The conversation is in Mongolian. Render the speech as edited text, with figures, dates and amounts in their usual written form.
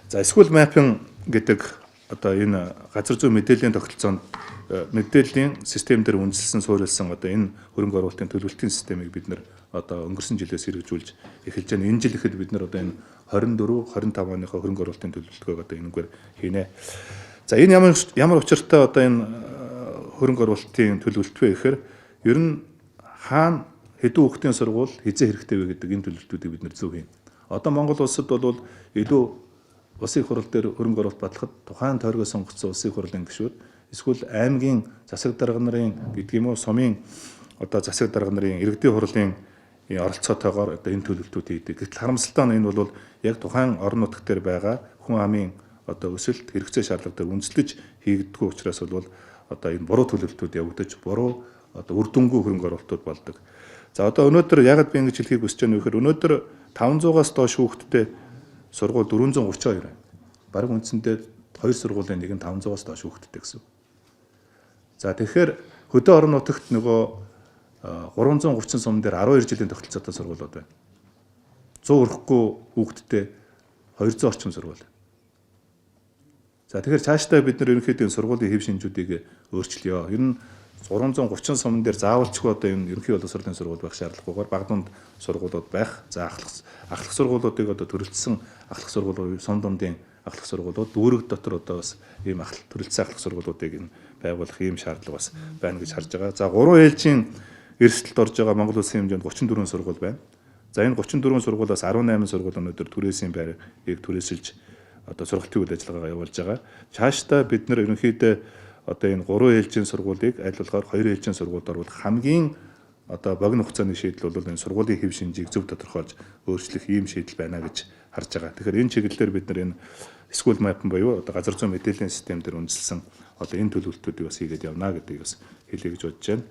За school mapping гэдэг одоо энэ газар зүйн мэдээллийн тогтолцоонд мэдээллийн систем дээр үндэслэн суурилсан одоо энэ хөрөнгө оруулалтын төлөвлөлтийн системийг бид нэр одоо өнгөрсөн жилээс хэрэгжүүлж эхэлж байна. Энэ жил ихэд бид нар одоо энэ 24, 25 оныхоо хөрөнгө оруулалтын төлөвлөгөөг одоо энэгээр хийнэ. За энэ ямар учиртай одоо энэ хөрөнгө оруулалтын төлөвлөлт вэ гэхээр ер нь хаана хэдэн хүүхдийн сургууль хизээ хэрэгтэй вэ гэдэг энэ төлөвлөлтүүдийг бид нэр зөв хийнэ. Одоо Монгол улсад бол илүү улсын их хурал дээр хөрөнгө оруулалт батлахад тухайн тойргоо сонгогдсон улсын их хурлын гишүүд эсвэл аймгийн засаг дарга нарын гэдэг юм уу сумын одоо засаг дарга нарын иргэдийн хурлын оролцоотойгоор одоо энэ төлөвлөлтүүд хийдэг. Гэтэл харамсалтай нь энэ бол яг тухайн орон нутаг дээр байгаа хүн амын одоо өсөлт хэрэгцээ шаардлага дээр үндэслэж хийгддэг учраас бол одоо энэ буруу төлөвлөлтүүд явагдаж буруу одоо үр дүнгүй хөрөнгө оруулалтууд болдог. За одоо өнөөдөр ягаад би ингэж хэлхийг хүсэж байна вэ гэхээр өнөөдөр 500-аас доош хүүхэдтэй сургууль 432 байна. Бараг үндсэндээ 2 сургуулийн нэг нь 500-аас доош хүүхэдтэй гэсэн. За тэгэхээр хөдөө орон нутагт нөгөө 330 сум дээр 12 жилийн тогтолцоотой сургуулиуд байна. 100 хүрэхгүй хүүхэдтэй 200 орчим сургууль. За тэгэхээр цаашдаа бид нар ерөнхийдөө сургуулийн хэв шинжүүдийг өөрчлөё. Ер нь 330 сум дээр заавалчгүй одоо энэ ерөнхий боловсролын сургууль байх шаардлагагүйгээр баг дунд сургуулиуд байх. За ахлах сургуулиудыг одоо төрөлцсөн ахлах сургуулиуд, сон дундын ахлах сургуулиуд, дүүрэг дотор одоо бас ийм төрөлцсөн ахлах сургуулиудыг энэ байгуулах ийм шаардлага бас байна гэж харж байгаа. За 3 ээлжийн эрсдэлд орж байгаа Монгол Улсын хэмжээнд 34 сургууль байна. За энэ 34 сургуулиас 18 сургууль өнөөдөр түрээсийн байрыг түрээсэлж одоо сургалтын үйл ажиллагаагаа явуулж байгаа. Цаашдаа бид нар ерөнхийдөө одоо энэ 3 ээлжийн сургуулийг аль болохоор 2 ээлжийн сургуульд оруулах хамгийн одоо богино хугацааны шийдэл бол энэ сургуулийн хэв шинжийг зөв тодорхойлж өөрчлөх ийм шийдэл байна гэж харж байгаа. Тэгэхээр энэ чиглэлээр бид нар энэ school mapping буюу одоо газар зүйн мэдээллийн систем дээр үндэслэн одоо энэ төлөвлөлтүүдийг бас хийгээд явна гэдгийг бас хэлье гэж бодож байна.